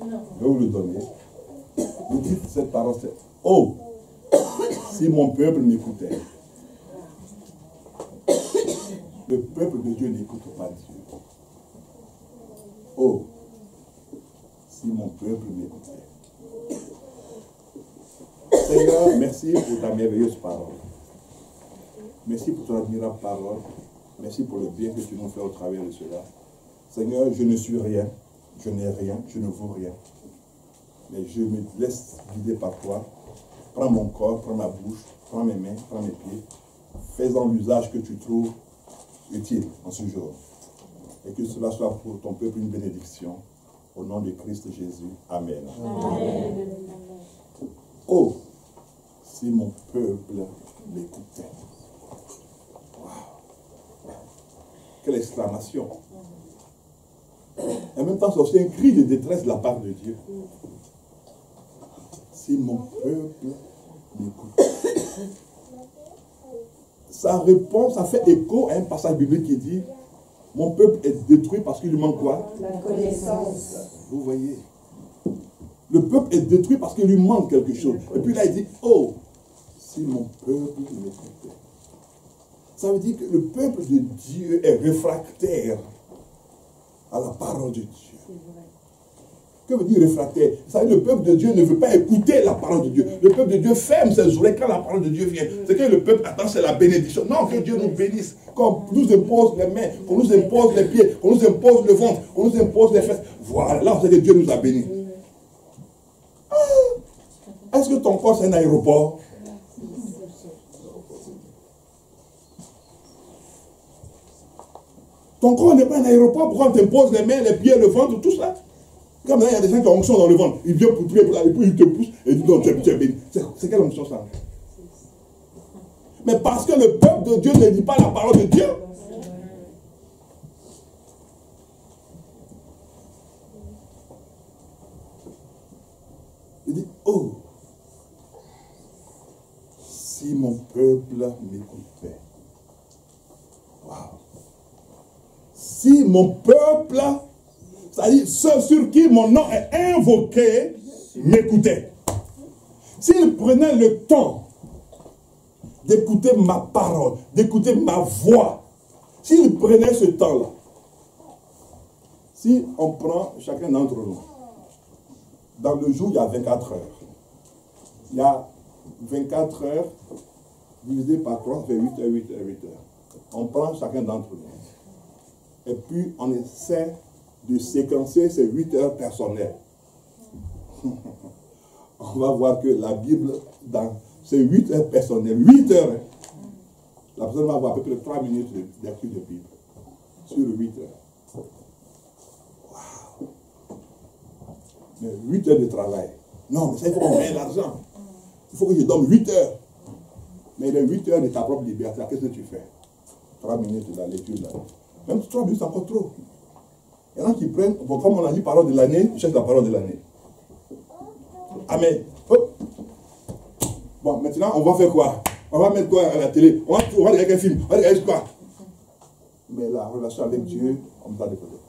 Je vais vous le donner. Vous dites cette parole, c'est « Oh, si mon peuple m'écoutait. » Le peuple de Dieu n'écoute pas Dieu. Oh, si mon peuple m'écoutait. Seigneur, merci pour ta merveilleuse parole. Merci pour ton admirable parole. Merci pour le bien que tu nous fais au travers de cela. Seigneur, je ne suis rien, je n'ai rien, je ne vaux rien. Mais je me laisse guider par toi. Prends mon corps, prends ma bouche, prends mes mains, prends mes pieds. Fais-en l'usage que tu trouves utile en ce jour. Et que cela soit pour ton peuple une bénédiction. Au nom de Christ Jésus. Amen. Amen. Oh, si mon peuple m'écoutait. Wow. Quelle exclamation. En même temps, c'est aussi un cri de détresse de la part de Dieu. Si mon peuple m'écoutait. Ça répond, ça fait écho à un passage biblique qui dit mon peuple est détruit parce qu'il lui manque quoi? La connaissance. Vous voyez? Le peuple est détruit parce qu'il lui manque quelque chose. Et puis là, il dit, oh, si mon peuple m'écoutait. Ça veut dire que le peuple de Dieu est réfractaire à la parole de Dieu. Que veut dire réfractaire? Ça veut dire que le peuple de Dieu ne veut pas écouter la parole de Dieu. Le peuple de Dieu ferme ses oreilles quand la parole de Dieu vient. C'est que le peuple attend, c'est la bénédiction. Non, que Dieu nous bénisse. Qu'on nous impose les mains, qu'on nous impose les pieds, qu'on nous impose le ventre, qu'on nous impose les fesses. Voilà, là, on sait que Dieu nous a bénis. Est-ce que ton corps c'est un aéroport? Ton corps n'est pas un aéroport. Pourquoi on t'impose les mains, les pieds, le ventre, tout ça? Comme là, il y a des gens qui ont onction dans le ventre. Il vient pour tuer, et puis il te pousse et il dit non, tu es béni. C'est quelle onction ça? Mais parce que le peuple de Dieu ne dit pas la parole de Dieu. Il dit, oh, si mon peuple m'écoutait. Wow. Si mon peuple, c'est-à-dire ceux sur qui mon nom est invoqué, m'écoutait. S'il prenait le temps d'écouter ma parole, d'écouter ma voix, s'il prenait ce temps-là, si on prend chacun d'entre nous, dans le jour, il y a 24 heures. Il y a 24 heures divisé par 3, ça fait 8 heures, 8 heures, 8 heures. On prend chacun d'entre nous. Et puis, on essaie de séquencer ces 8 heures personnelles. On va voir que la Bible, dans ces 8 heures personnelles, 8 heures, la personne va avoir à peu près 3 minutes d'étude de Bible. Sur 8 heures. Wow. Mais 8 heures de travail. Non, mais ça, il faut qu'on gagne l'argent. Il faut que je donne 8 heures. Mais les 8 heures de ta propre liberté, qu'est-ce que tu fais? 3 minutes de la lecture. Là. Même 3 minutes, c'est encore trop. Il y en a qui prennent, bon, comme on a dit parole de l'année, ils cherchent la parole de l'année. Amen. Hop. Bon, maintenant, on va faire quoi? On va mettre quoi à la télé? On va regarder quel film? On va regarder quoi? Mais la relation avec Dieu, on va décoller.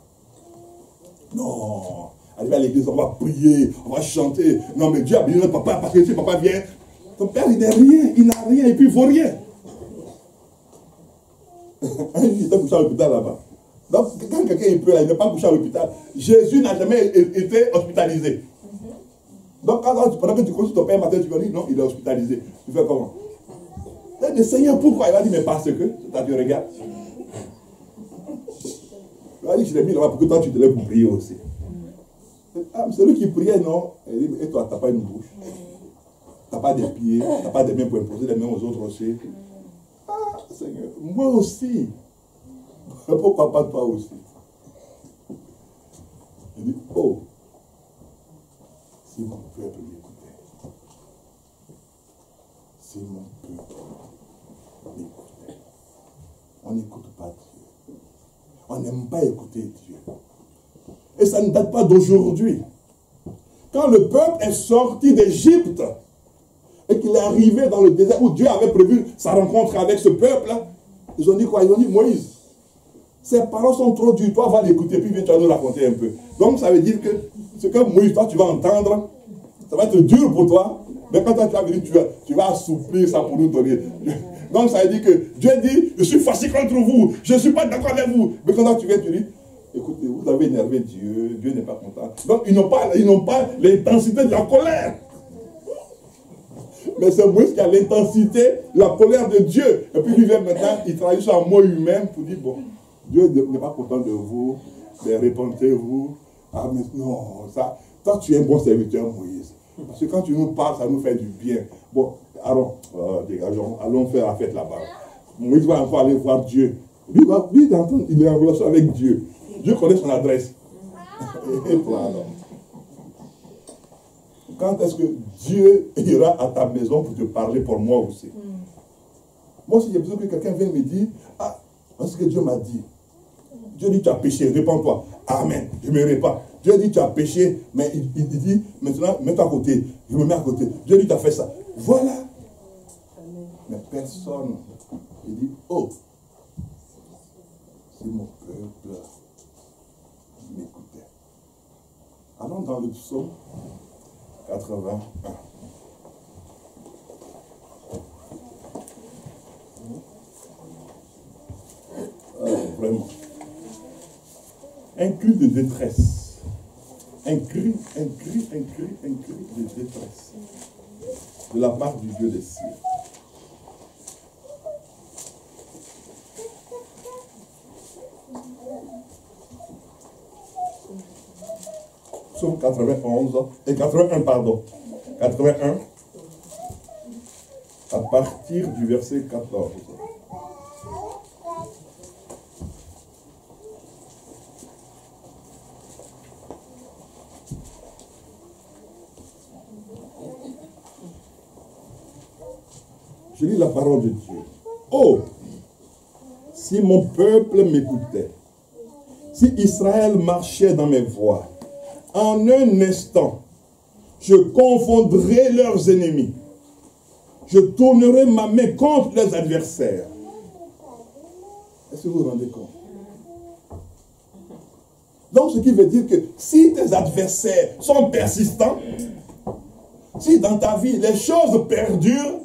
Non. Arriver à l'église, on va prier, on va chanter. Non, mais Dieu a béni notre papa, parce que si papa vient, ton père, il n'a rien, il n'a rien, et puis il ne vaut rien. Il était couché à l'hôpital là-bas. Donc, quand quelqu'un est peu là, il n'est pas couché à l'hôpital. Jésus n'a jamais été hospitalisé. Donc, pendant que tu consultes ton père matin, tu vas dire non, il est hospitalisé. Tu fais comment? Le Seigneur, pourquoi? Il va dire, mais parce que, tu regardes. Il va dire, je l'ai mis là-bas pour que toi, tu te lèves pour prier aussi. Ah, celui qui priait, non. Il dit, et toi, tu n'as pas une bouche. Tu n'as pas des pieds, tu n'as pas des mains pour imposer les mains aux autres aussi. Ah, Seigneur, moi aussi. Pourquoi pas toi aussi? Il dit, oh, si mon peuple m'écoutait. Si mon peuple m'écoutait. On n'écoute pas Dieu. On n'aime pas écouter Dieu. Et ça ne date pas d'aujourd'hui. Quand le peuple est sorti d'Égypte et qu'il est arrivé dans le désert où Dieu avait prévu sa rencontre avec ce peuple-là, ils ont dit quoi? Ils ont dit, Moïse, ces paroles sont trop dures, toi va l'écouter, puis viens tu vas nous raconter un peu. Donc ça veut dire que ce que Moïse, toi, tu vas entendre, ça va être dur pour toi. Mais quand toi, tu vas venir, tu vas assouplir ça pour nous donner. Donc, ça veut dire que Dieu dit, je suis fâché contre vous, je ne suis pas d'accord avec vous. Mais quand toi, tu viens, tu dis, écoutez, vous avez énervé Dieu, Dieu n'est pas content. Donc, ils n'ont pas l'intensité de la colère. Mais c'est Moïse qui a l'intensité, la colère de Dieu. Et puis lui vient maintenant, il traduit ça en mots humains pour dire, bon, Dieu n'est pas content de vous, mais repentez-vous. Ah mais non, ça, toi tu es un bon serviteur Moïse. Parce que quand tu nous parles, ça nous fait du bien. Bon, allons, dégageons, allons faire la fête là-bas. Moïse va encore aller voir Dieu. Lui, il est en relation avec Dieu. Dieu connaît son adresse. Et toi alors. Quand est-ce que Dieu ira à ta maison pour te parler pour moi aussi? Moi aussi, j'ai besoin que quelqu'un vienne me dire, ah, parce que Dieu m'a dit. Dieu dit, tu as péché, répands-toi. Amen, je ne me répands. Dieu dit, tu as péché, mais il dit, maintenant, mets-toi à côté. Je me mets à côté. Dieu dit, tu as fait ça. Voilà. Mais personne. Il dit, oh, c'est mon peuple. M'écoutez. Allons dans le psaume 81. Vraiment. Un cri de détresse. Un cri de détresse. De la part du Dieu des cieux. Psaume 91 et 81, pardon. 81 à partir du verset 14. Je lis la parole de Dieu. Oh, si mon peuple m'écoutait, si Israël marchait dans mes voies, en un instant, je confondrai leurs ennemis. Je tournerai ma main contre leurs adversaires. Est-ce que vous vous rendez compte? Donc, ce qui veut dire que si tes adversaires sont persistants, si dans ta vie les choses perdurent,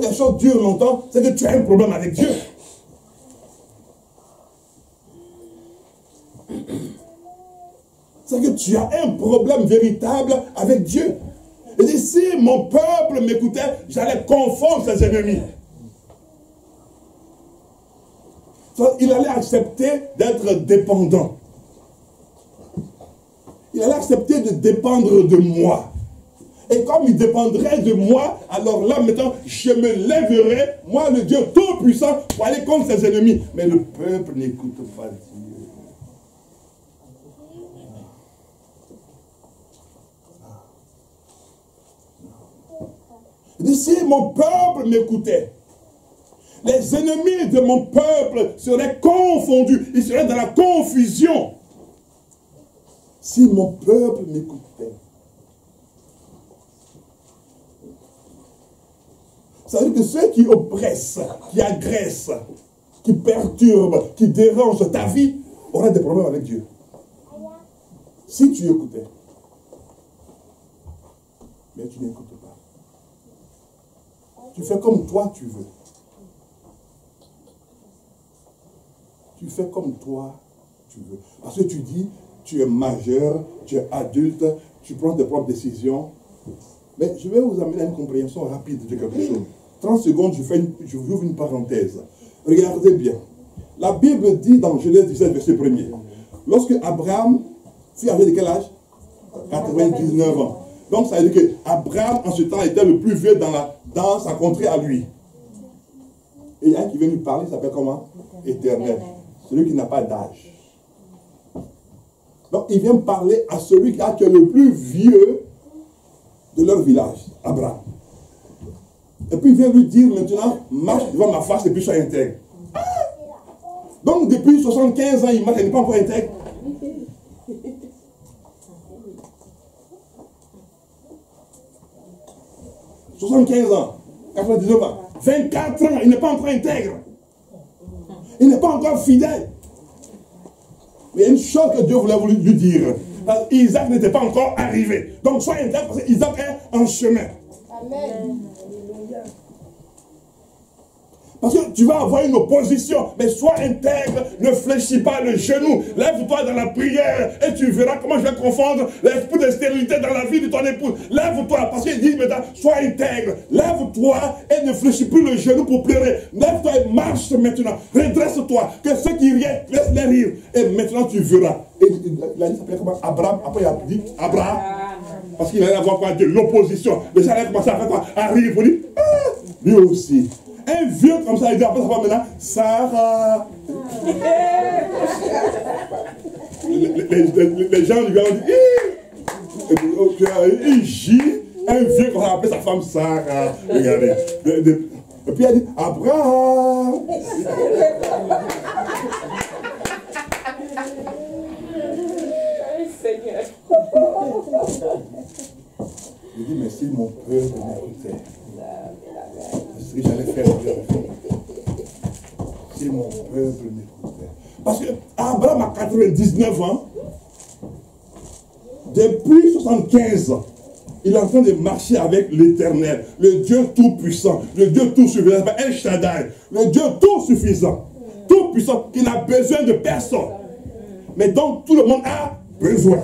les choses durent longtemps, c'est que tu as un problème avec Dieu. C'est que tu as un problème véritable avec Dieu. Et dit, si mon peuple m'écoutait, j'allais confondre ses ennemis. Il allait accepter d'être dépendant. Il allait accepter de dépendre de moi. Et comme il dépendrait de moi, alors là maintenant, je me lèverai, moi le Dieu Tout-Puissant, pour aller contre ses ennemis. Mais le peuple n'écoute pas Dieu. Il dit, si mon peuple m'écoutait, les ennemis de mon peuple seraient confondus, ils seraient dans la confusion. Si mon peuple m'écoutait. Ça veut dire que ceux qui oppressent, qui agressent, qui perturbent, qui dérangent ta vie, auraient des problèmes avec Dieu. Si tu écoutais. Mais tu n'écoutes pas. Tu fais comme toi tu veux. Tu fais comme toi tu veux. Parce que tu dis, tu es majeur, tu es adulte, tu prends tes propres décisions. Mais je vais vous amener à une compréhension rapide de quelque chose. 30 secondes, je vous ouvre une parenthèse. Regardez bien. La Bible dit dans Genèse 17, verset 1er, lorsque Abraham fut âgé de quel âge? 99 ans. Donc ça veut dire qu'Abraham en ce temps était le plus vieux dans sa contrée à lui. Et il y a un qui vient lui parler, il s'appelle comment? Éternel. Celui qui n'a pas d'âge. Donc il vient parler à celui qui est le plus vieux de leur village, Abraham. Et puis il vient lui dire maintenant, marche devant ma face et puis sois intègre. Ah! Donc depuis 75 ans, il marche, il n'est pas encore intègre. 75 ans, 99 ans, 24 ans, il n'est pas encore intègre. Il n'est pas encore fidèle. Mais il y a une chose que Dieu voulait lui dire. Isaac n'était pas encore arrivé. Donc sois intègre parce qu'Isaac est en chemin. Amen. Parce que tu vas avoir une opposition, mais sois intègre, ne fléchis pas le genou, lève-toi dans la prière et tu verras comment je vais confondre l'esprit de stérilité dans la vie de ton épouse. Lève-toi, parce qu'il dit maintenant, sois intègre, lève-toi et ne fléchis plus le genou pour pleurer. Lève-toi et marche maintenant, redresse-toi, que ceux qui rient, laisse-les rire. Et maintenant tu verras. Et il a dit, ça s'appelait comment? Abraham, après il a dit Abraham. Parce qu'il allait avoir quoi? De l'opposition. Les gens allaient commencer à faire quoi? À rire pour dire, ah, lui aussi. Un vieux comme ça, il dit après sa femme maintenant, Sarah. Les gens lui ont dit, il gît. Un vieux comme ça, après sa femme, Sarah. Regardez. Et puis il a dit, Abraham. Il dit, mais si mon peuple m'écoutait, c'est ce que j'allais faire. Si mon peuple m'écoutait. Parce que Abraham a 99 ans. Depuis 75 ans, il est en train de marcher avec l'Éternel, le Dieu tout-puissant, le Dieu tout-suffisant, El Shaddai, le Dieu tout-suffisant, tout-puissant, qui n'a besoin de personne. Mais donc tout le monde a besoin.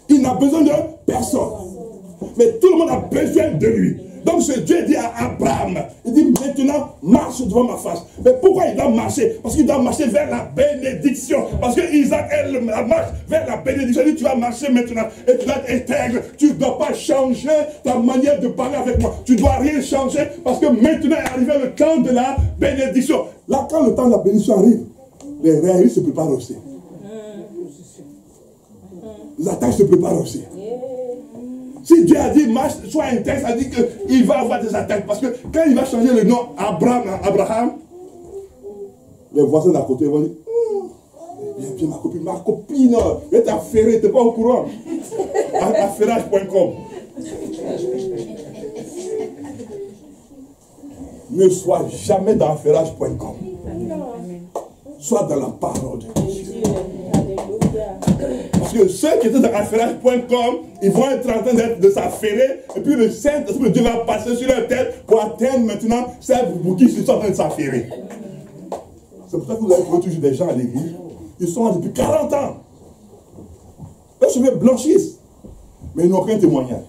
Il n'a besoin de personne. Mais tout le monde a besoin de lui. Donc ce Dieu dit à Abraham, il dit maintenant marche devant ma face. Mais pourquoi il doit marcher? Parce qu'il doit marcher vers la bénédiction. Parce que Isaac, elle marche vers la bénédiction. Il dit tu vas marcher maintenant et tu dois être intègre. Tu ne dois pas changer ta manière de parler avec moi. Tu ne dois rien changer parce que maintenant est arrivé le temps de la bénédiction. Là quand le temps de la bénédiction arrive, les réalistes se préparent aussi. Les attaques se préparent aussi. Si Dieu a dit marche, sois intègre, ça dit qu'il va avoir des attaques. Parce que quand il va changer le nom Abraham, les voisins d'à côté vont dire bien ma copine, elle est affairée, tu n'es pas au courant. Affairage.com. Ne sois jamais dans affairage.com. Sois dans la parole de Dieu. Parce que ceux qui étaient dans affairage.com, ils vont être en train de s'affairer, et puis le Saint-Esprit de Dieu va passer sur leur tête pour atteindre maintenant celles pour qui ils sont en train de s'affairer. C'est pour ça que vous avez trouvé toujours des gens à l'église, ils sont là depuis 40 ans. Leurs cheveux blanchissent, mais ils n'ont aucun témoignage.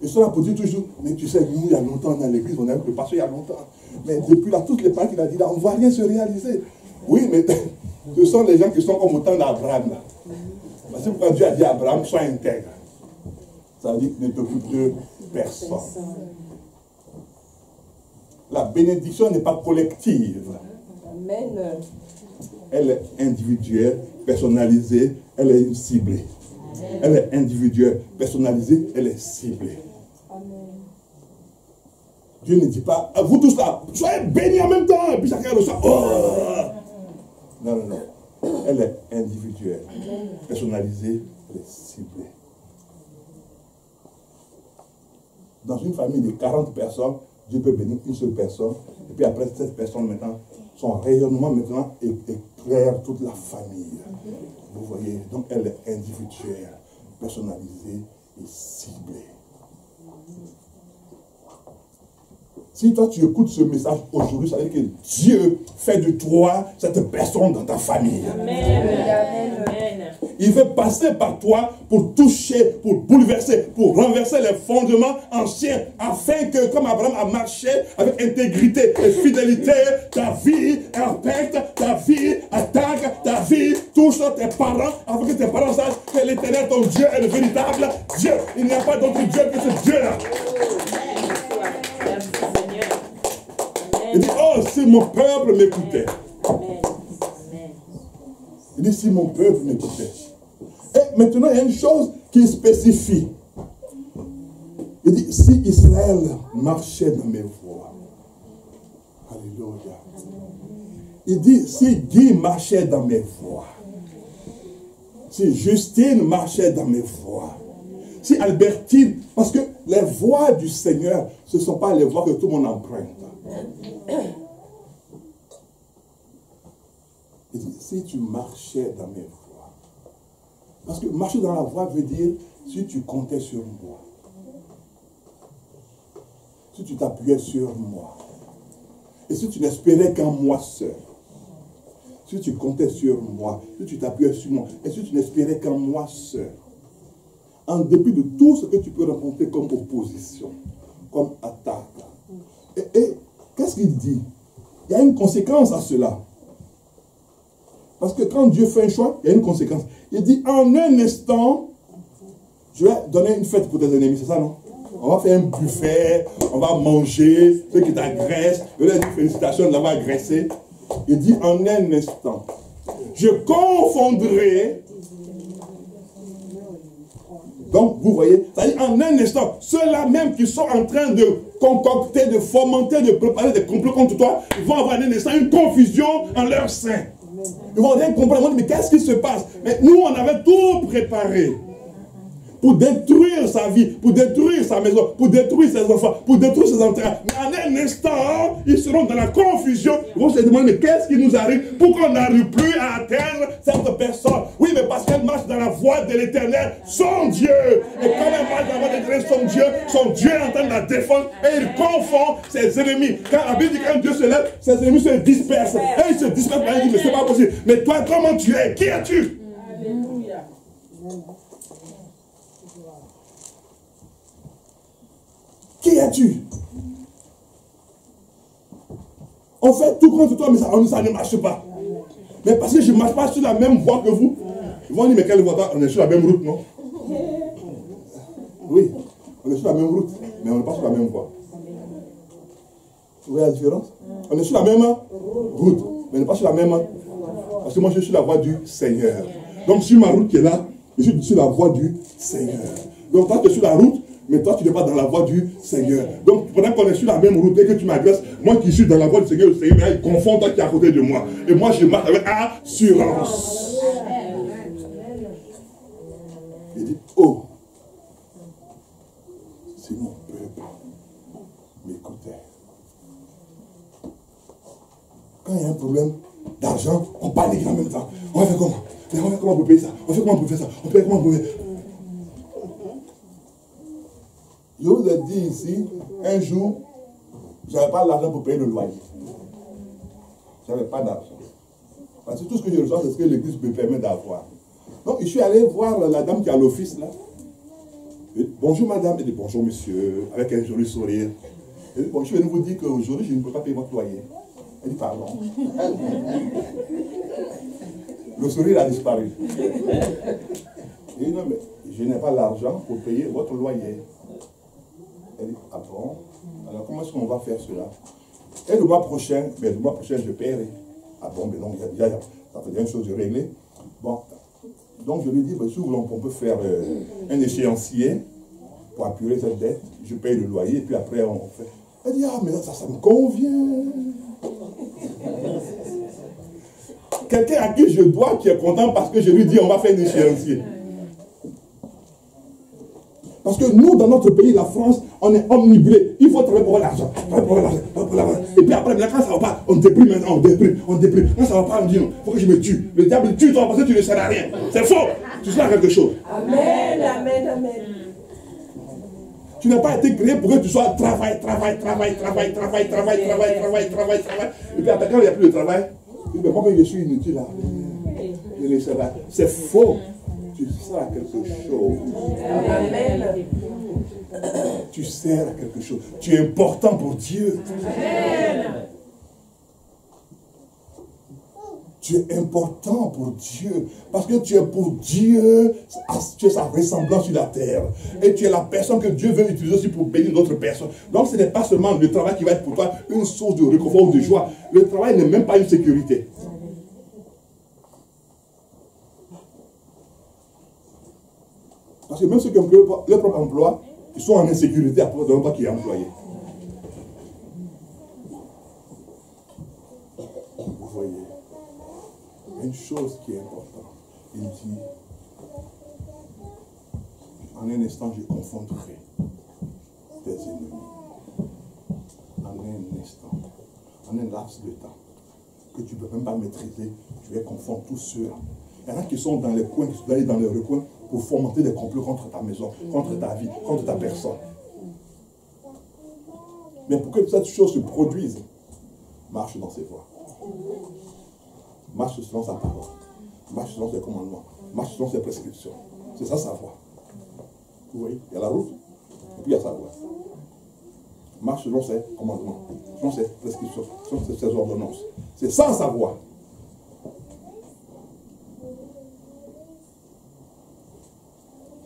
Ils sont là pour dire toujours, mais tu sais, nous, il y a longtemps dans l'église, on a eu le pasteur il y a longtemps. Mais depuis là, toutes les paroles qu'il a dit là, on ne voit rien se réaliser. Oui, mais ce sont les gens qui sont comme au temps d'Abraham. Parce que pourquoi Dieu a dit à Abraham, sois intègre. Ça veut dire qu'il ne t'occupe de personne. La bénédiction n'est pas collective. Amen. Elle est individuelle, personnalisée, elle est ciblée. Elle est individuelle, personnalisée, elle est ciblée. Dieu ne dit pas, vous tous là, soyez bénis en même temps, et puis chacun reçoit. Oh! Non, non, non. Elle est individuelle, personnalisée, elle est ciblée. Dans une famille de 40 personnes, Dieu peut bénir une seule personne, et puis après cette personne maintenant, son rayonnement maintenant éclaire toute la famille. Vous voyez, donc elle est individuelle, personnalisée et ciblée. Si toi tu écoutes ce message aujourd'hui, ça veut dire que Dieu fait de toi cette personne dans ta famille. Amen. Il veut passer par toi pour toucher, pour bouleverser, pour renverser les fondements anciens, afin que, comme Abraham a marché avec intégrité et fidélité, ta vie impacte, ta vie attaque, ta vie touche tes parents, afin que tes parents sachent que l'Éternel, ton Dieu, est le véritable Dieu. Il n'y a pas d'autre Dieu que ce Dieu-là. Il dit, oh, si mon peuple m'écoutait. Il dit, si mon peuple m'écoutait. Et maintenant, il y a une chose qui spécifie. Il dit, si Israël marchait dans mes voies. Alléluia. Il dit, si Guy marchait dans mes voies. Si Justine marchait dans mes voies. Si Albertine, parce que les voies du Seigneur, ce ne sont pas les voies que tout le monde emprunte. Il dit, si tu marchais dans mes voies. Parce que marcher dans la voie veut dire, si tu comptais sur moi. Si tu t'appuyais sur moi. Et si tu n'espérais qu'en moi seul. Si tu comptais sur moi. Si tu t'appuyais sur moi. Et si tu n'espérais qu'en moi seul. En dépit de tout ce que tu peux rencontrer comme opposition. Comme attaque. Et qu'est-ce qu'il dit? Il y a une conséquence à cela. Parce que quand Dieu fait un choix, il y a une conséquence. Il dit, en un instant, je vais donner une fête pour tes ennemis, c'est ça, non? On va faire un buffet, on va manger, ceux qui t'agressent, je leur dis félicitations de l'avoir agressé. Il dit, en un instant, je confondrai. Donc, vous voyez, c'est-à-dire en un instant, ceux-là même qui sont en train de concocter, de fomenter, de préparer des complots contre toi, ils vont avoir en un instant une confusion en leur sein. Ils vont rien comprendre, mais qu'est-ce qui se passe? Mais nous, on avait tout préparé pour détruire sa vie, pour détruire sa maison, pour détruire ses enfants, pour détruire ses entrailles. Mais en un instant, ils seront dans la confusion. Ils vont se demander, mais qu'est-ce qui nous arrive? Pourquoi on n'arrive plus à atteindre cette personne? Oui, mais parce qu'elle marche dans la voie de l'Éternel, son Dieu. Et comme elle marche dans la voie de l'Éternel, son Dieu est en train de la défendre et il confond ses ennemis. Quand la Bible dit quand Dieu se lève, ses ennemis se dispersent. Et ils se dispersent, il dit, mais c'est pas possible. Mais toi, comment tu es? Qui es-tu? Alléluia. Qui es-tu? On fait tout contre toi, mais ça ne marche pas. Mais parce que je ne marche pas sur la même voie que vous. Ils vont dire, mais quelle voie? On est sur la même route, non? Oui, on est sur la même route, mais on n'est pas sur la même voie. Vous voyez la différence? On est sur la même route, mais on n'est pas sur la même. Parce que moi, je suis sur la voie du Seigneur. Donc, sur ma route qui est là, je suis sur la voie du Seigneur. Donc, toi, tu es sur la route, mais toi, tu n'es pas dans la voie du Seigneur. Donc, pendant qu'on est sur la même route et que tu m'agresses, moi qui suis dans la voie du Seigneur, le Seigneur, il confond toi qui es à côté de moi. Et moi, je marche avec assurance. Il dit, oh, si mon peuple m'écoutait. Quand il y a un problème d'argent, on panique en même temps. On va faire comment? On va faire comment pour payer ça? On fait comment pour faire ça? On fait comment pour faire ça? Je vous ai dit ici, un jour, je n'avais pas l'argent pour payer le loyer. Je n'avais pas d'argent. Parce que tout ce que je reçois, c'est ce que l'église me permet d'avoir. Donc, je suis allé voir la dame qui est à l'office là. Et, bonjour madame. Elle dit bonjour monsieur, avec un joli sourire. Elle dit, bon, je vais vous dire qu'aujourd'hui, je ne peux pas payer votre loyer. Elle dit pardon. Le sourire a disparu. Elle dit non, mais je n'ai pas l'argent pour payer votre loyer. Elle dit, ah bon? Alors comment est-ce qu'on va faire cela? Et le mois prochain, je paierai. Ah bon, mais donc déjà, ça fait une chose de régler. Bon, donc je lui dis, si on peut faire un échéancier pour apurer cette dette, je paye le loyer, et puis après on fait. Elle dit, ah mais ça me convient. Quelqu'un à qui je dois qui est content parce que je lui dis, on va faire un échéancier. Parce que nous, dans notre pays, la France, on est omnibulé. Il faut travailler pour l'argent. Et puis après, quand ça ne va pas, on déprime maintenant, on déprime. Quand ça ne va pas, on dit non, il faut que je me tue. Le diable tue toi parce que tu ne sers à rien. C'est faux. Tu seras quelque chose. Amen, amen, amen. Tu n'as pas été créé pour que tu sois travail. Et puis après, quand il n'y a plus de travail, tu dis, mais moi, je suis inutile là. Je ne sais pas. C'est faux. Tu sers à quelque chose. Amen. Tu sers à quelque chose. Tu es important pour Dieu. Amen. Tu es important pour Dieu. Parce que tu es pour Dieu. Tu es sa ressemblance sur la terre. Et tu es la personne que Dieu veut utiliser aussi pour bénir d'autres personnes. Donc ce n'est pas seulement le travail qui va être pour toi une source de réconfort ou de joie. Le travail n'est même pas une sécurité. Parce que même ceux qui ont leur propre emploi, ils sont en insécurité à propos de l'emploi qui est employé. Vous voyez, une chose qui est importante, il dit, en un instant, je confondrai tes ennemis. En un instant, en un laps de temps, que tu ne peux même pas maîtriser, tu vais confondre tous ceux-là. Il y en a qui sont dans les coins, qui sont allés dans les recoins pour fomenter des complots contre ta maison, contre ta vie, contre ta personne. Mais pour que cette chose se produise, marche dans ses voies. Marche selon sa parole. Marche selon ses commandements. Marche selon ses prescriptions. C'est ça sa voie. Vous voyez, il y a la route, et puis il y a sa voie. Marche selon ses commandements, selon ses prescriptions, selon ses ordonnances. C'est ça sa voie.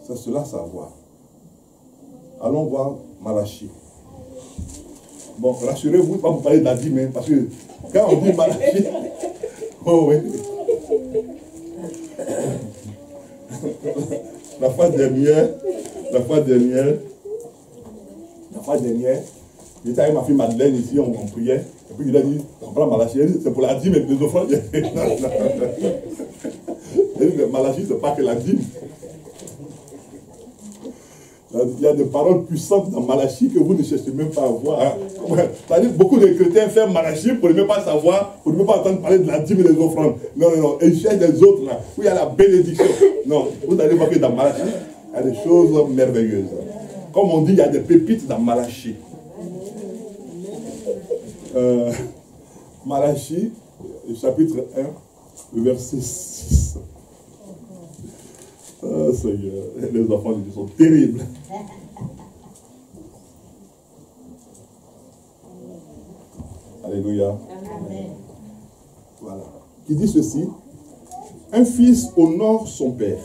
C'est cela sa voie. Allons voir Malachie. Bon, rassurez-vous, pas vous parler de la dîme, hein, parce que quand on dit Malachie, oh oui. La fois dernière, j'étais avec ma fille Madeleine ici, on priait, et puis il a dit, on prend Malachie, c'est pour la dîme et les offrandes. Malachie, c'est pas que la dîme. Il y a des paroles puissantes dans Malachie que vous ne cherchez même pas à voir. Hein. C'est-à-dire beaucoup de chrétiens font Malachie pour ne même pas savoir, pour ne même pas entendre parler de la dîme et des offrandes. Non, non, non. Et ils cherchent des autres là, où il y a la bénédiction. Non, vous allez voir que dans Malachie, il y a des choses merveilleuses. Comme on dit, il y a des pépites dans Malachie. Malachie, chapitre 1, le verset 6. Oh Seigneur, les enfants de Dieu sont terribles. Alléluia. Amen. Voilà. Qui dit ceci: un fils honore son père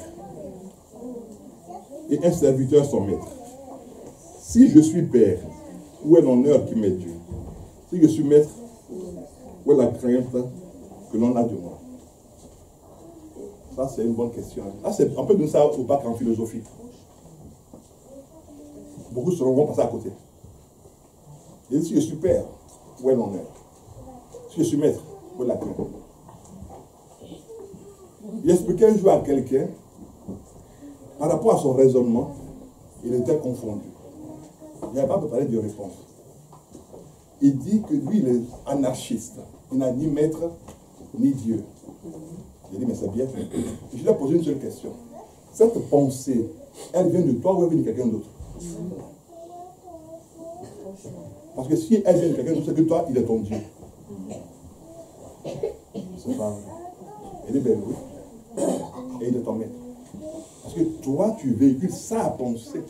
et un serviteur son maître. Si je suis père, où est l'honneur qui m'est dû? Si je suis maître, où est la crainte que l'on a de moi? Ça, c'est une bonne question. Là, on peut donner ça au bac en philosophie. Beaucoup vont passer à côté. Et si je suis père, où est l'honneur? Si je suis maître, où est la crainte? Il expliquait un jour à quelqu'un, par rapport à son raisonnement, il était confondu. Il n'avait pas préparé de réponse. Il dit que lui, il est anarchiste. Il n'a ni maître, ni Dieu. J'ai dit, mais c'est bien. Je lui ai posé une seule question. Cette pensée, elle vient de toi ou elle vient de quelqu'un d'autre? Parce que si elle vient de quelqu'un d'autre, c'est que toi, il est ton Dieu. C'est pas vrai. Elle est belle, oui. Et il est ton maître. Parce que toi, tu véhicules sa pensée.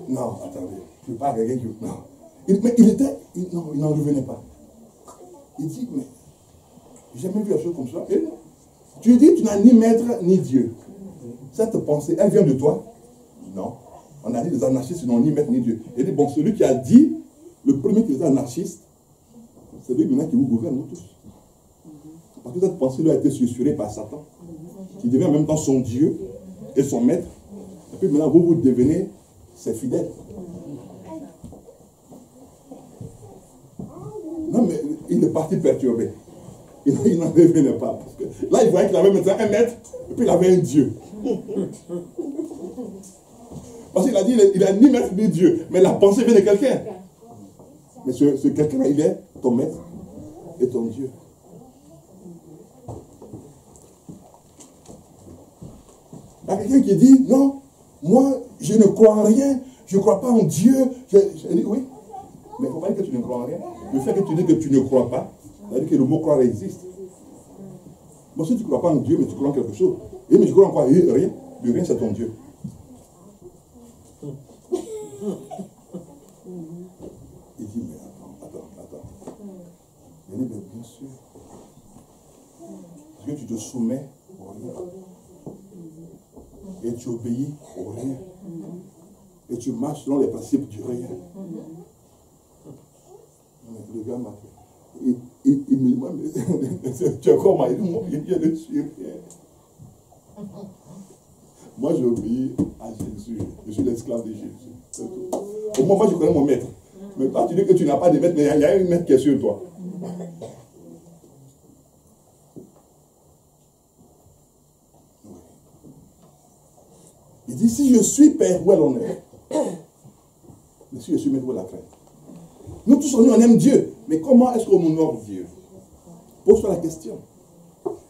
Non, attendez. Je ne veux pas quelqu'un qui... Non. Mais il n'en revenait pas. Il dit, mais j'ai jamais vu la chose comme ça. Et tu dis, tu n'as ni maître ni Dieu. Cette pensée, elle vient de toi? Non. On a dit les anarchistes n'ont ni maître ni Dieu. Il dit, bon, celui qui a dit, le premier qui est anarchiste, c'est lui maintenant qui vous gouverne, nous tous. Parce que cette pensée lui a été susurrée par Satan, qui devient en même temps son Dieu et son maître. Et puis maintenant, vous devenez ses fidèles. Non, mais il est parti perturbé. Il n'en revenait pas. Parce que là, il voyait qu'il avait maintenant un maître, et puis il avait un Dieu. Parce qu'il a dit, il n'a ni maître ni Dieu. Mais la pensée vient de quelqu'un. Mais ce quelqu'un-là, il est ton maître et ton Dieu. Il y a quelqu'un qui dit, non, moi, je ne crois en rien, je ne crois pas en Dieu. Je dis, oui, mais il ne faut pas dire que tu ne crois en rien. Le fait que tu dis que tu ne crois pas, ça veut dire que le mot croire existe. Bon, si tu ne crois pas en Dieu, mais tu crois en quelque chose. Et mais tu crois en quoi? Rien. Le rien, c'est ton Dieu. Il dit, mais attends. Il dit, mais bien sûr. Parce que tu te soumets au rien. Et tu obéis au rien. Et tu marches selon les principes du rien. Le gars m'a fait. Il me demande, tu es comment? Il dit, moi, je ne suis rien. Moi, j'obéis à Jésus. Je suis l'esclave de Jésus. Au moins, moi, je connais mon maître. Mais toi, tu dis que tu n'as pas de maître, mais il y a un maître qui est sur toi. Il dit, si je suis père, où est l'honneur? Mais si je suis maître, où est la crainte? Nous tous, on aime Dieu. Mais comment est-ce qu'on honore Dieu? Pose-toi la question.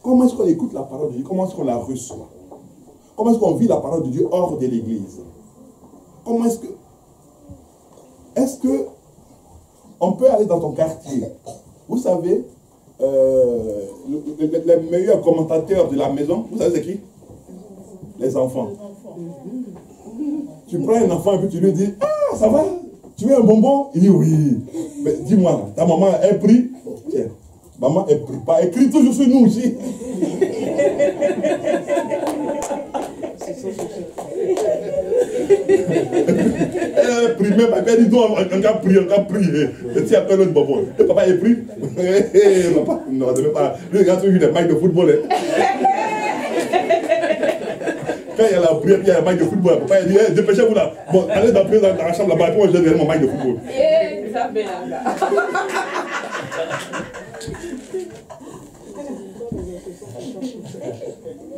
Comment est-ce qu'on écoute la parole de Dieu? Comment est-ce qu'on la reçoit? Comment est-ce qu'on vit la parole de Dieu hors de l'église? Comment est-ce que on peut aller dans ton quartier? Vous savez, les meilleurs commentateurs de la maison, vous savez c'est qui? Les enfants. Tu prends un enfant et puis tu lui dis, ah, ça va? Tu veux un bonbon? Il dit oui. Mais dis-moi, ta maman est pris? Tiens, maman est pris. Pas écrit toujours sur nous aussi. Elle a pris, même elle dit non, on a prié. Et tu appelles l'autre bonbon. Le papa est pris. Papa, non, ne veut pas. Lui, regarde toujours des matchs de football. Quand il y a la prière, il y a un match de football. Papa il dit, hey, dépêchez-vous là. Bon, allez dans la chambre là-bas, et puis moi je vais mon match de football.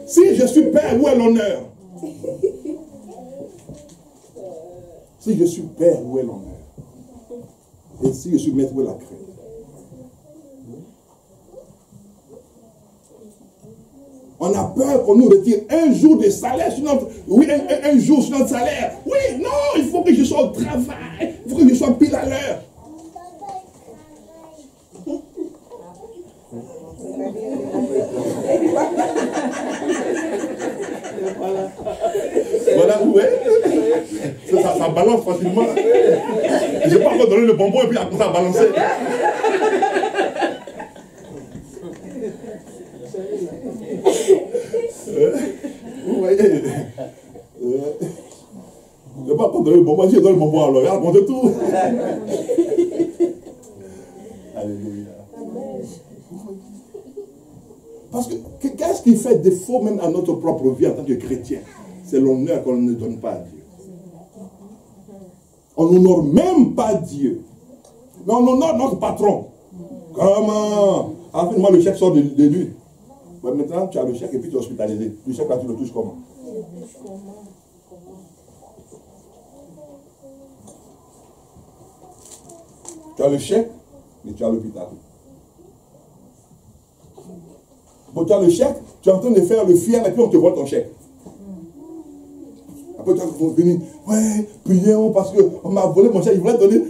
Si je suis père, où est l'honneur? Si je suis père, où est l'honneur? Et si je suis maître, où est la crainte? On a peur qu'on nous retire un jour de salaire sur notre... Oui, un jour sur notre salaire. Oui, non, il faut que je sois au travail. Il faut que je sois pile à l'heure. Voilà, ouais. Ça balance facilement. Je n'ai pas encore donné le bonbon et puis après ça a balancé. Vous voyez, je n'ai pas encore donné le bonbon, je donne le bonbon alors, raconte tout. Alléluia. Parce que qu'est-ce qui fait défaut même à notre propre vie en tant que chrétien? C'est l'honneur qu'on ne donne pas à Dieu. On n'honore même pas Dieu. Mais on honore notre patron. Comment? En fait, moi, le chèque sort de lui. Ouais, maintenant, tu as le chèque et puis tu es hospitalisé. Le chèque là, tu le touches comment? Tu as le chèque, mais tu as l'hôpital. Bon, tu as le chèque, tu es en train de faire le fier et puis on te vole ton chèque. Après, tu as venir, ouais, prions parce qu'on m'a volé mon chèque. Je voulais donner,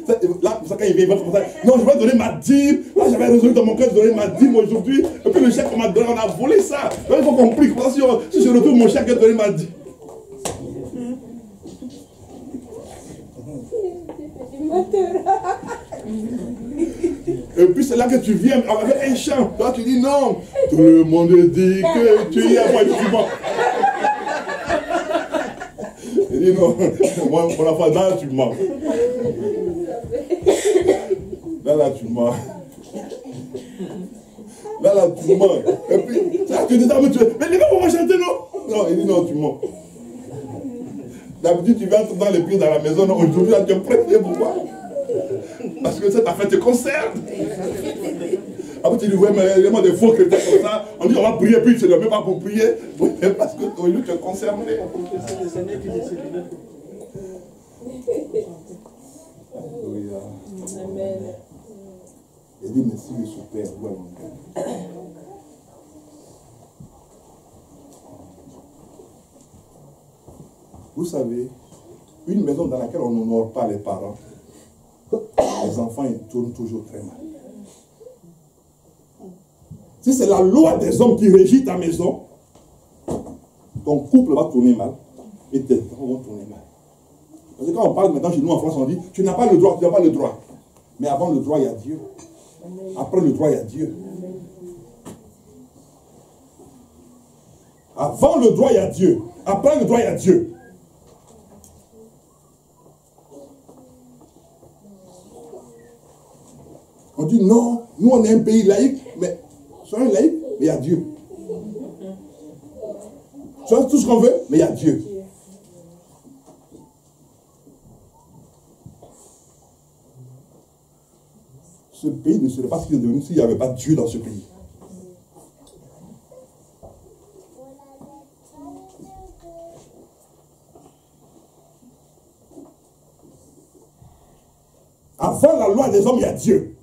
là, ça, quand il vient, comme ça, non, je voulais donner ma dîme. Là, j'avais résolu dans mon cœur de donner ma dîme aujourd'hui. Et puis le chèque qu'on m'a donné, on a volé ça. Donc, il faut qu'on prie. Si je retrouve mon chèque, je vais donner ma dîme. Et puis c'est là que tu viens avec un chant. Toi tu dis non. Tout le monde dit que tu y as moi tu mens. Il dit non. Moi pour la fois là tu mens. Là tu mens. Là tu mens. Et puis là tu dis mais les gars on va chanter non. Non il dit non tu mens. D'habitude tu viens dans les pieds dans la maison. Aujourd'hui là tu es prêt pourquoi? Parce que cette affaire te concerne. Après tu dis, ouais, mais il y a des faux chrétiens comme ça. On dit, on va prier, puis tu ne veux même pas pour prier. Parce que aujourd'hui tu es concerné. Alléluia. Amen. Il dit, mais si je suis père, où est mon père? Vous savez, une maison dans laquelle on n'honore pas les parents, les enfants ils tournent toujours très mal. Si c'est la loi des hommes qui régit ta maison, ton couple va tourner mal et tes enfants vont tourner mal. Parce que quand on parle maintenant chez nous en France, on dit tu n'as pas le droit, tu n'as pas le droit. Mais avant le droit, il y a Dieu. Après le droit, il y a Dieu. Avant le droit, il y a Dieu. Après le droit, il y a Dieu. On dit non, nous on est un pays laïque, mais soyons laïcs, mais il y a Dieu. Soyons tout ce qu'on veut, mais il y a Dieu. Ce pays ne serait pas ce qu'il est devenu s'il n'y avait pas Dieu dans ce pays. Avant la loi des hommes, il y a Dieu.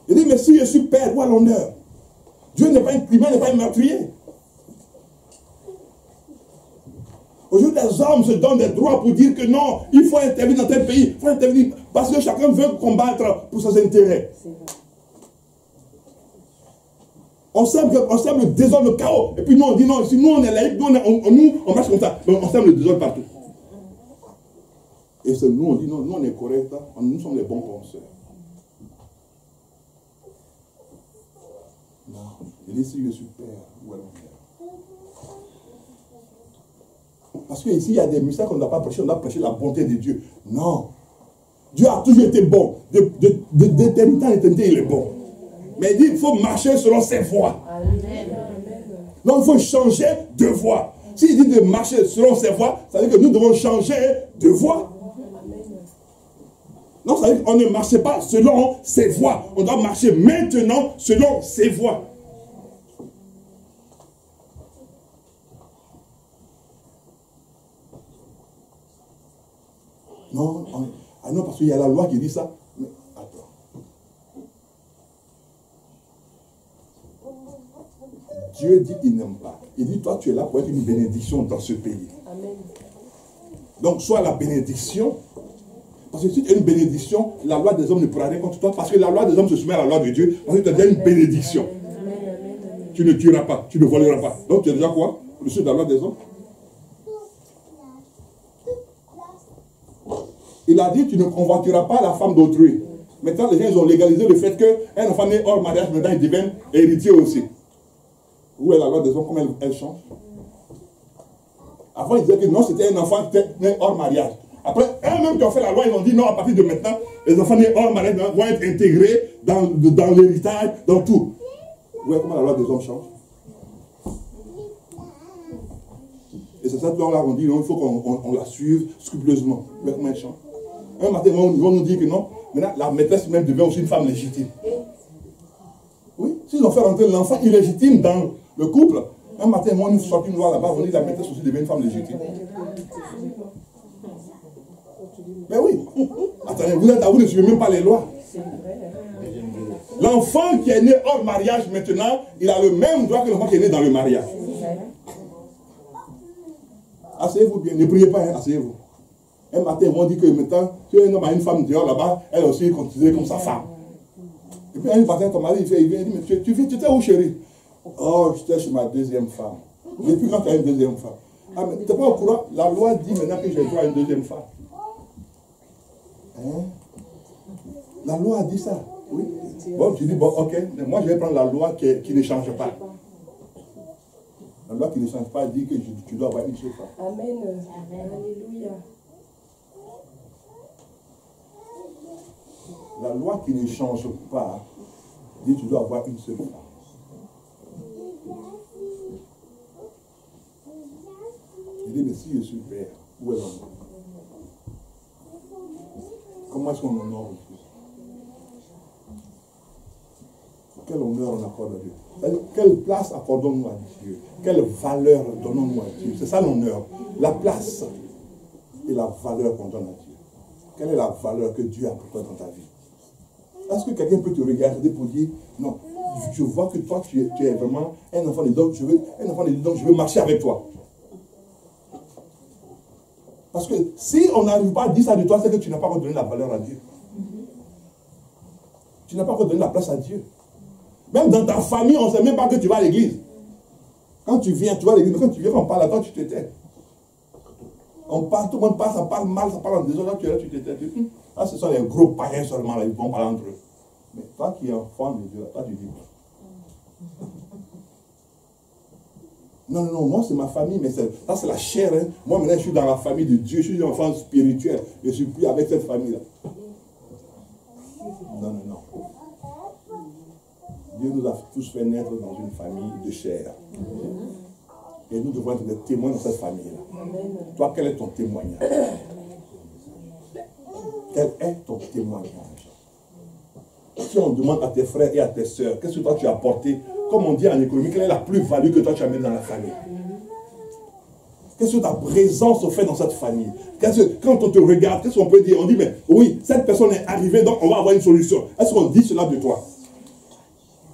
Il dit, mais si je suis père, où est l'honneur? Dieu n'est pas un criminel, n'est pas un meurtrier. Aujourd'hui, les hommes se donnent des droits pour dire que non, il faut intervenir dans tel pays, il faut intervenir parce que chacun veut combattre pour ses intérêts. On sème le désordre, le chaos. Et puis nous, on dit non, si nous on est laïcs, on marche comme ça. On sème le désordre partout. Et c'est nous, on dit non, nous on est corrects, hein, nous sommes les bons penseurs. Non, il dit si je suis père, où est mon père? Parce qu'ici, il y a des mystères qu'on ne doit pas prêcher, on doit prêcher la bonté de Dieu. Non. Dieu a toujours été bon. D'éternité en éternité, il est bon. Mais il dit qu'il faut marcher selon ses voies. Donc il faut changer de voie. S'il dit de marcher selon ses voies, ça veut dire que nous devons changer de voie. Non, ça veut dire qu'on ne marche pas selon ses voies. On doit marcher maintenant selon ses voies. Non, non, parce qu'il y a la loi qui dit ça. Mais attends. Dieu dit qu'il n'aime pas. Il dit, toi, tu es là pour être une bénédiction dans ce pays. Amen. Donc, sois la bénédiction. Parce que si tu es une bénédiction, la loi des hommes ne pourra rien contre toi. Parce que la loi des hommes se soumet à la loi de Dieu. Parce que tu es déjà une bénédiction. Amen. Tu ne tueras pas, tu ne voleras pas. Donc, tu es déjà quoi? Le sud de la loi des hommes. Il a dit, tu ne convoiteras pas la femme d'autrui. Maintenant, les gens ils ont légalisé le fait qu'un enfant né hors mariage, maintenant il devient héritier aussi. Où est la loi des hommes, comment elle change? Avant, ils disaient que non, c'était un enfant né hors mariage. Après, eux-mêmes qui ont fait la loi, ils ont dit non, à partir de maintenant, les enfants nés hors mariage vont être intégrés dans l'héritage, dans tout. Où est comment la loi des hommes change? Et c'est cette loi-là qu'on dit, non, il faut qu'on la suive scrupuleusement. Où est comment elle change? Un matin, ils vont nous dire que non, maintenant, la maîtresse même devient aussi une femme légitime. Oui, s'ils ont fait rentrer l'enfant illégitime dans le couple, un matin, ils vont nous sortir une loi là-bas, on dit que la maîtresse aussi devient une femme légitime. Mais oui, attendez, vous ne suivez même pas les lois. L'enfant qui est né hors mariage maintenant, il a le même droit que l'enfant qui est né dans le mariage. Asseyez-vous bien, ne priez pas, hein, asseyez-vous. Un matin, ils vont dire que maintenant, si un homme a une femme dehors là-bas, elle aussi est considérée comme sa femme. Et puis un matin, ton mari, il vient, il dit, mais tu étais où, chérie? Oh, j'étais chez ma deuxième femme. Depuis quand tu as une deuxième femme? Ah, mais tu n'es pas au courant? La loi dit maintenant que j'ai droit à une deuxième femme. Hein? La loi a dit ça. Oui. Bon, tu dis, bon, ok, mais moi je vais prendre la loi qui ne change pas. La loi qui ne change pas dit que tu dois avoir une seule femme. Amen. Alléluia. La loi qui ne change pas dit que tu dois avoir une seule femme. Il dit, mais si je suis père, où est l'honneur? Comment est-ce qu'on honore Dieu? Quel honneur on accorde à Dieu? Quelle place accordons-nous à Dieu? Quelle valeur donnons-nous à Dieu? C'est ça l'honneur. La place et la valeur qu'on donne à Dieu. Quelle est la valeur que Dieu a pour toi dans ta vie? Est-ce que quelqu'un peut te regarder pour dire, non, je vois que toi, tu es vraiment un enfant de Dieu, donc je veux marcher avec toi. Parce que si on n'arrive pas à dire ça de toi, c'est que tu n'as pas redonné la valeur à Dieu. Tu n'as pas redonné la place à Dieu. Même dans ta famille, on ne sait même pas que tu vas à l'église. Quand tu viens, tu vas à l'église, quand tu viens, on parle à toi, tu te tais. On parle, tout le monde parle, ça parle mal, ça parle en désordre, tu es là, tu te tais. Ah, ce sont les gros païens seulement, là, ils vont parler entre eux. Mais toi qui es enfant de Dieu, toi tu dis quoi? Non, non, moi c'est ma famille, mais ça c'est la chair. Hein. Moi maintenant je suis dans la famille de Dieu, je suis un enfant spirituel. Je ne suis plus avec cette famille-là. Non, non, non. Dieu nous a tous fait naître dans une famille de chair. Et nous devons être des témoins dans cette famille-là. Toi, quel est ton témoignage? Quel est ton témoignage? Si on demande à tes frères et à tes soeurs, qu'est-ce que toi tu as apporté? Comme on dit en économie, quelle est la plus-value que toi tu as mis dans la famille? Qu'est-ce que ta présence fait dans cette famille? Quand on te regarde, qu'est-ce qu'on peut dire? On dit, mais oui, cette personne est arrivée, donc on va avoir une solution. Est-ce qu'on dit cela de toi?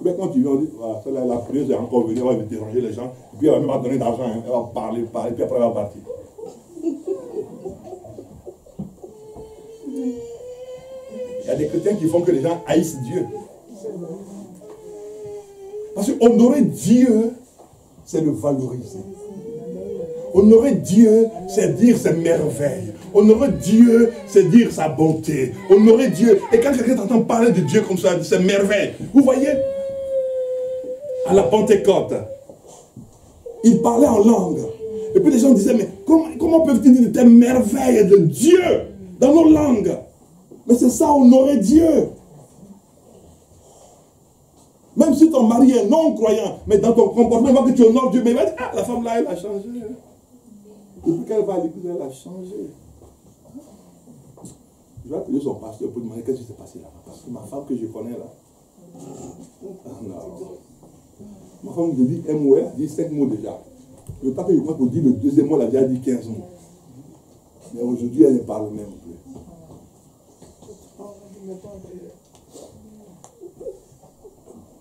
Mais quand tu viens, on dit, voilà, celle-là, la prieuse est encore venue, elle va déranger les gens, et puis elle va même pas donner d'argent, hein, elle va parler, puis après elle va partir. Il y a des chrétiens qui font que les gens haïssent Dieu. Parce qu'honorer Dieu, c'est le valoriser. Honorer Dieu, c'est dire ses merveilles. Honorer Dieu, c'est dire sa bonté. Honorer Dieu. Et quand quelqu'un t'entend parler de Dieu comme ça, de ses merveilles, vous voyez, à la Pentecôte, il parlait en langue. Et puis les gens disaient, mais comment peuvent-ils dire des merveilles de Dieu dans nos langues? Mais c'est ça, honorer Dieu. Même si ton mari est non-croyant, mais dans ton comportement, il voit que tu honores Dieu, mais il va dire, ah, la femme là, elle a changé. Depuis qu'elle va à l'église, elle a changé. Je vais appeler son pasteur pour lui demander qu'est-ce qui s'est passé là. Parce que ma femme que je connais là, ah non. Ma femme, je dis un mot, elle a dit 5 mots déjà. Le temps que je crois qu'on dit le deuxième mot, elle a déjà dit 15 mots. Mais aujourd'hui, elle ne parle même plus.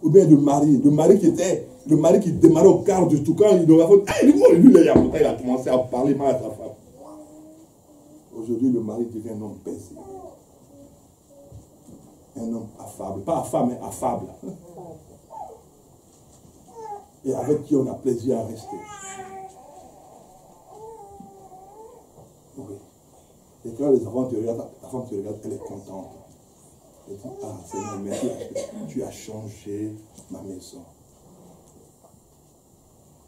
Ou bien le mari qui démarrait au quart du tout, quand il devait faire, ah, il a commencé à parler mal à sa femme. Aujourd'hui, le mari devient un homme paisible. Un homme affable. Pas affable, mais affable. Et avec qui on a plaisir à rester. Oui. Et quand les enfants te regardent, ta femme te regarde, elle est contente. Elle dit, ah Seigneur, merci, tu as changé ma maison.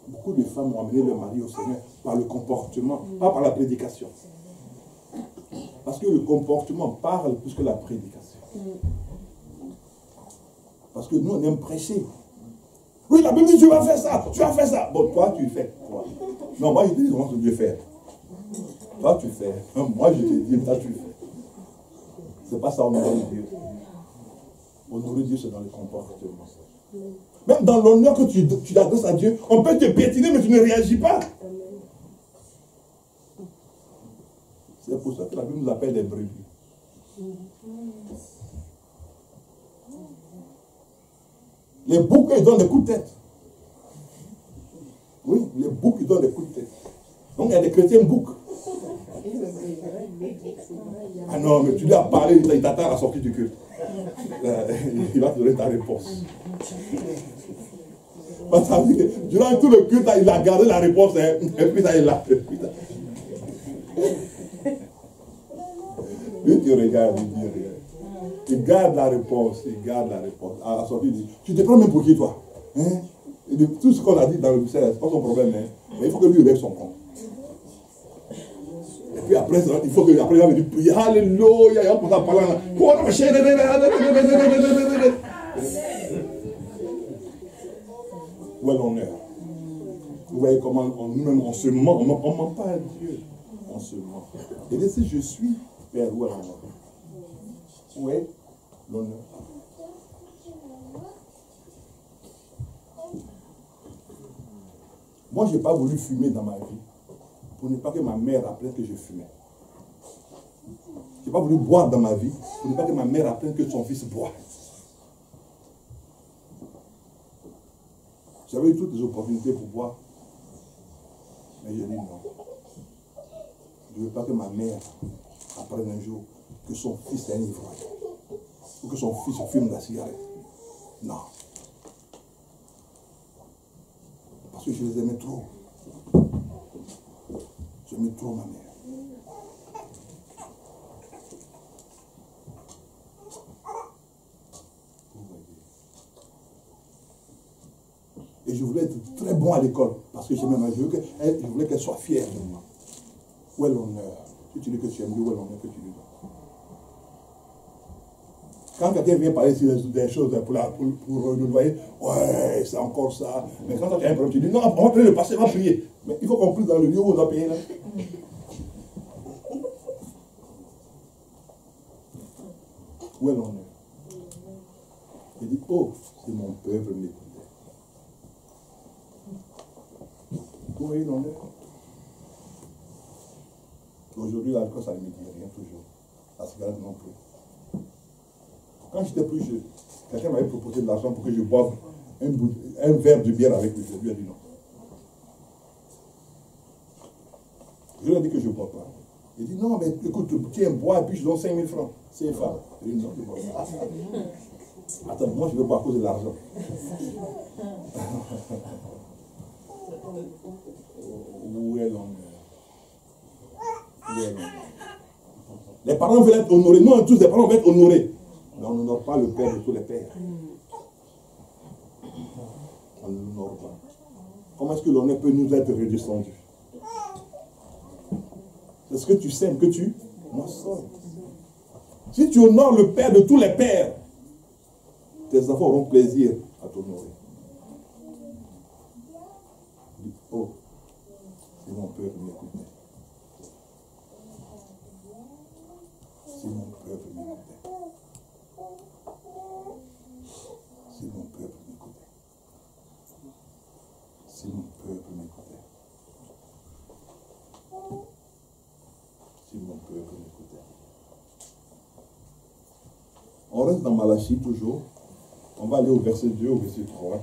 Beaucoup de femmes ont amené leur mari au Seigneur par le comportement, pas par la prédication. Parce que le comportement parle plus que la prédication. Parce que nous, on aime prêcher. Oui, la Bible dit, tu vas faire ça, tu vas faire ça. Bon, toi, tu fais quoi? Non, moi, je te dis comment Dieu fait. Toi, tu fais. Moi, je te dis, toi, tu fais. C'est pas ça, honorer Dieu. Honorer Dieu, c'est dans le comportement. Même dans l'honneur que tu adresses à Dieu, on peut te piétiner, mais tu ne réagis pas. C'est pour ça que la Bible nous appelle les brebis. Les boucs, ils donnent des coups de tête. Oui, les boucs, ils donnent des coups de tête. Donc, il y a des chrétiens boucs. Ah non, mais tu lui as parlé, il t'attend à sortir du culte. Il va te donner ta réponse. Parce que durant tout le culte, il a gardé la réponse, hein, et puis ça, il l'a. Lui, tu regardes, il dit rien. Il garde la réponse, À la sortie, il dit, tu te prends même pour qui, toi, hein? Et de tout ce qu'on a dit dans le mystère, c'est pas son problème, hein? Mais il faut que lui règle son compte. Et puis après, il faut que après il va venir prier. Alléluia, il va pour ça parler. Où est l'honneur? Vous voyez comment nous-mêmes on se ment, on ne ment pas à Dieu. On se ment. Et dit, si je suis Père, où est l'honneur? Où est l'honneur? Moi, je n'ai pas voulu fumer dans ma vie pour ne pas que ma mère apprenne que je fumais. Je n'ai pas voulu boire dans ma vie pour ne pas que ma mère apprenne que son fils boit. J'avais eu toutes les opportunités pour boire. Mais je dis non. Je ne veux pas que ma mère apprenne un jour que son fils est un ivrogne. Ou que son fils fume de la cigarette. Non. Parce que je les aimais trop. J'aimais trop ma mère. Et je voulais être très bon à l'école. Parce que j'aimais ma mère. Je voulais qu'elle soit fière de moi. Où est l'honneur? Si tu dis que tu aimes Dieu, où est l'honneur que tu lui donnes? Quand quelqu'un vient parler sur des choses pour nous voyer, ouais, c'est encore ça. Mais quand tu as un problème, tu dis, non, on va prier le passé, on va prier. Mais il faut qu'on prie dans le lieu où on doit payer là. Où est l'honneur? Il dit, oh, c'est mon peuple m'écoutait. Où est l'honneur? Aujourd'hui, l'alcool, ça ne me dit rien toujours. La cigarette non plus. Quand j'étais plus jeune, quelqu'un m'avait proposé de l'argent pour que je boive un verre de bière avec lui. Je lui ai dit non. Je lui ai dit que je ne bois pas. Il dit non, mais écoute, tiens, bois et puis je donne 5 000 francs. C'est CFA. Je lui ai dit non, je ne bois pas. Attends, moi je veux pas à cause de l'argent. Où est l'homme? Les parents veulent être honorés. Nous, tous les parents veulent être honorés. Mais on n'honore pas le père de tous les pères. On ne l'honore pas. Comment est-ce que l'honneur peut nous être redescendu? C'est ce que tu sèmes, que tu moissonnes. Si tu honores le père de tous les pères, tes enfants auront plaisir à t'honorer. Oh, si mon peuple m'écoutait. Si mon peuple m'écoutait. Si mon peuple m'écoutait. Si mon peuple m'écoutait. Si mon peuple m'écoutait. On reste dans Malachie toujours. On va aller au verset 2, au verset 3.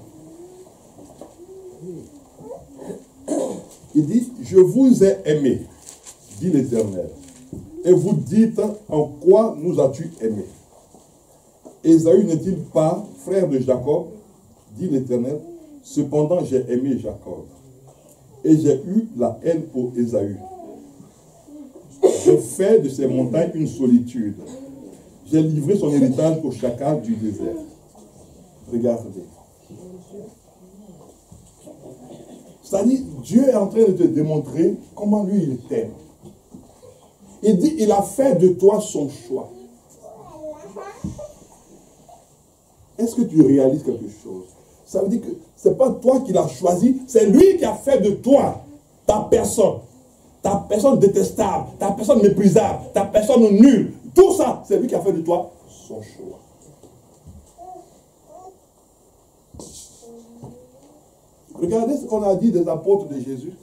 Il dit, je vous ai aimé, dit l'Éternel. Et vous dites, en quoi nous as-tu aimés? Ésaü n'est-il pas frère de Jacob, dit l'Éternel. Cependant, j'ai aimé Jacob. Et j'ai eu la haine pour Ésaü. J'ai fait de ces montagnes une solitude. J'ai livré son héritage au chacal du désert. Regardez. C'est-à-dire, Dieu est en train de te démontrer comment lui, il t'aime. Il dit, il a fait de toi son choix. Est-ce que tu réalises quelque chose? Ça veut dire que ce n'est pas toi qui l'as choisi, c'est lui qui a fait de toi ta personne détestable, ta personne méprisable, ta personne nulle. Tout ça, c'est lui qui a fait de toi son choix. Regardez ce qu'on a dit des apôtres de Jésus.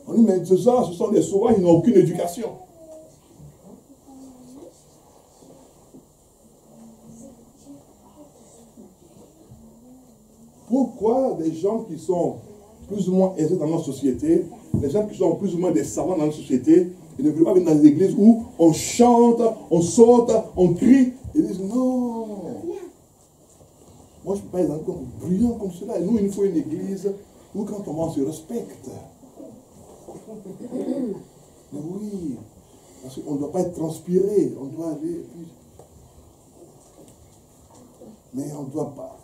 On dit, mais ce sont des sauvages, ils n'ont aucune éducation. Pourquoi des gens qui sont plus ou moins aisés dans notre société, les gens qui sont plus ou moins des savants dans notre société, ils ne veulent pas venir dans les églises où on chante, on saute, on crie. Ils disent non. Moi, je ne peux pas être encore brillant comme cela. Et nous, il nous faut une église où quand on se respecte. Mais oui, parce qu'on ne doit pas être transpiré. On doit aller. Mais on ne doit pas.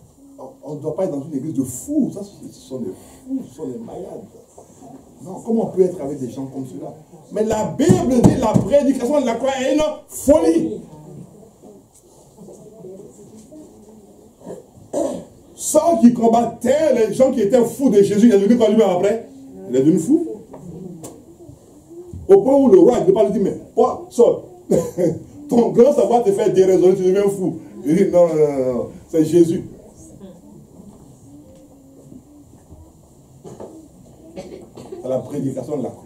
On ne doit pas être dans une église de fous. Ça, ce sont des fous, ce sont des malades. Non, comment on peut être avec des gens comme cela? Mais la Bible dit la prédication de la croix est une folie. Ceux qui combattaient les gens qui étaient fous de Jésus, il est devenu quoi lui-même après? Il est devenu fou. Au point où le roi ne peut pas lui dire, mais toi, Saul, ton grand savoir te fait déraisonner, tu deviens fou. Il dit, non, non, non, non, c'est Jésus. C'est la prédication de la croix.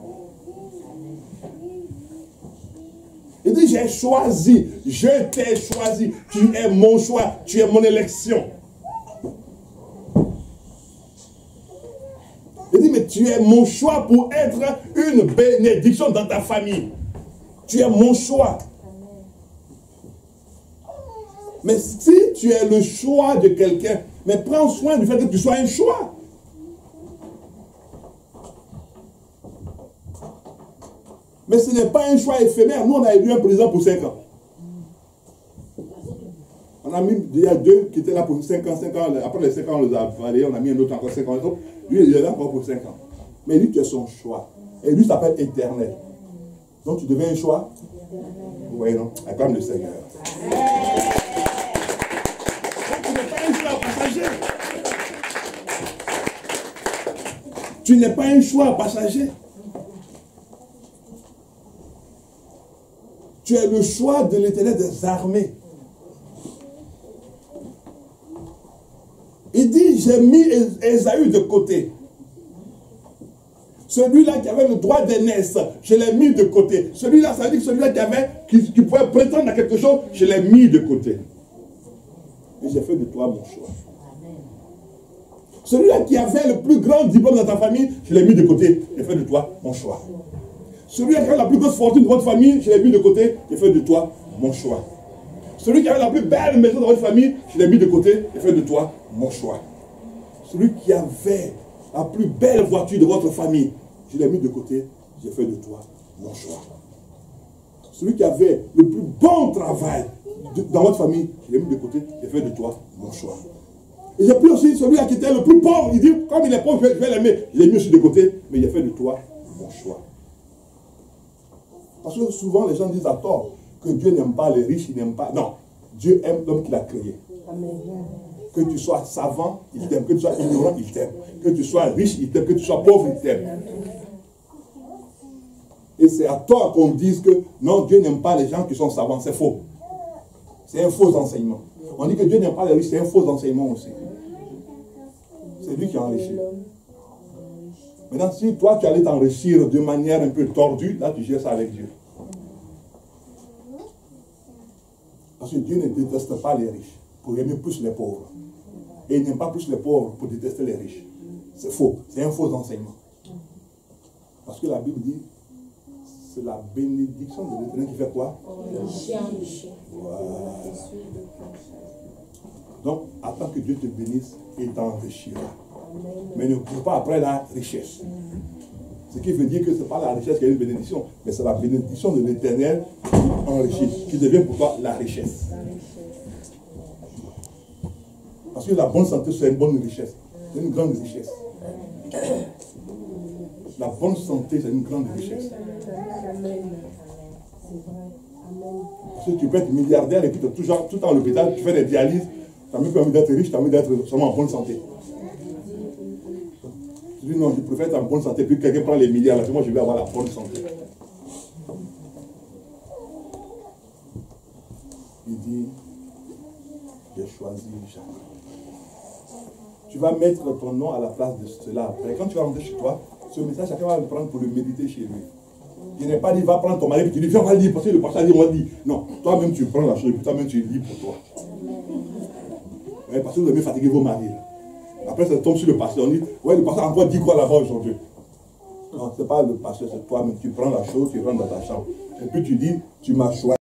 Il dit, j'ai choisi, je t'ai choisi, tu es mon choix, tu es mon élection. Il dit, mais tu es mon choix pour être une bénédiction dans ta famille. Tu es mon choix. Mais si tu es le choix de quelqu'un, mais prends soin du fait que tu sois un choix. Mais ce n'est pas un choix éphémère. Nous, on a élu un président pour 5 ans. On a mis, il y a 2 qui étaient là pour 5 ans. Après les 5 ans, on les a valés. On a mis un autre encore 5 ans. Lui, il est là encore pour 5 ans. Mais lui, tu es son choix. Et lui, s'appelle éternel. Donc, tu deviens un choix. Oui, non. Acclame le Seigneur. Tu n'es pas un choix passager. Tu es le choix de l'Éternel des armées. Il dit, j'ai mis Ésaü de côté. Celui-là qui avait le droit d'aînesse, je l'ai mis de côté. Celui-là, ça veut dire que celui-là qui pouvait prétendre à quelque chose, je l'ai mis de côté. Et j'ai fait de toi mon choix. Celui-là qui avait le plus grand diplôme dans ta famille, je l'ai mis de côté. J'ai fait de toi mon choix. Celui-là qui avait la plus grosse fortune de votre famille, je l'ai mis de côté. J'ai fait de toi mon choix. Celui qui avait la plus belle maison de votre famille, je l'ai mis de côté. J'ai fait de toi mon choix. Celui qui avait la plus belle voiture de votre famille, je l'ai mis de côté. J'ai fait de toi mon choix. Celui qui avait le plus bon travail dans votre famille, je l'ai mis de côté. J'ai fait de toi mon choix. Et j'ai pris aussi celui qui était le plus pauvre. Il dit, comme il est pauvre, je vais l'aimer. Je l'ai mis aussi de côté, mais j'ai fait de toi mon choix. Parce que souvent, les gens disent à tort que Dieu n'aime pas les riches, il n'aime pas... Non, Dieu aime l'homme qu'il a créé. Amen. Que tu sois savant, il t'aime. Que tu sois ignorant, il t'aime. Que tu sois riche, il t'aime. Que tu sois pauvre, il t'aime. Et c'est à tort qu'on dise que non, Dieu n'aime pas les gens qui sont savants. C'est faux. C'est un faux enseignement. On dit que Dieu n'aime pas les riches, c'est un faux enseignement aussi. C'est lui qui a enrichi. Maintenant, si toi tu allais t'enrichir de manière un peu tordue, là tu gères ça avec Dieu. Parce que Dieu ne déteste pas les riches pour aimer plus les pauvres. Et il n'aime pas plus les pauvres pour détester les riches. C'est faux. C'est un faux enseignement. Parce que la Bible dit, c'est la bénédiction de l'Éternel qui fait quoi? Voilà. Donc, attends que Dieu te bénisse et t'enrichira. Mais ne cours pas après la richesse. Ce qui veut dire que ce n'est pas la richesse qui est une bénédiction, mais c'est la bénédiction de l'Éternel qui enrichit, qui devient pour toi la richesse. Parce que la bonne santé, c'est une bonne richesse. C'est une grande richesse. La bonne santé, c'est une grande richesse. Parce que tu peux être milliardaire et puis tu es toujours tout dans l'hôpital, tu fais des dialyses, tu n'as même pas envie d'être riche, tu as envie d'être seulement en bonne santé. Tu dis non, je préfère être en bonne santé, puis quelqu'un prend les milliards, là, moi je vais avoir la bonne santé. Il dit, j'ai choisi Jacques. Tu vas mettre ton nom à la place de cela après. Quand tu vas rentrer chez toi, ce message, chacun va le prendre pour le méditer chez lui. Il n'est pas dit, va prendre ton mari et tu dis, viens, on va le lire, parce que le pasteur a dit, on va le lire. Non, toi-même tu prends la chose et puis toi-même tu lis pour toi. Parce que vous avez fatigué vos maris. Après, ça tombe sur le pasteur. On dit, ouais, le pasteur a encore dit quoi là-bas aujourd'hui? Non, ce n'est pas le pasteur, c'est toi-même. Tu prends la chose, tu rentres dans ta chambre. Et puis tu dis, tu m'as choisi.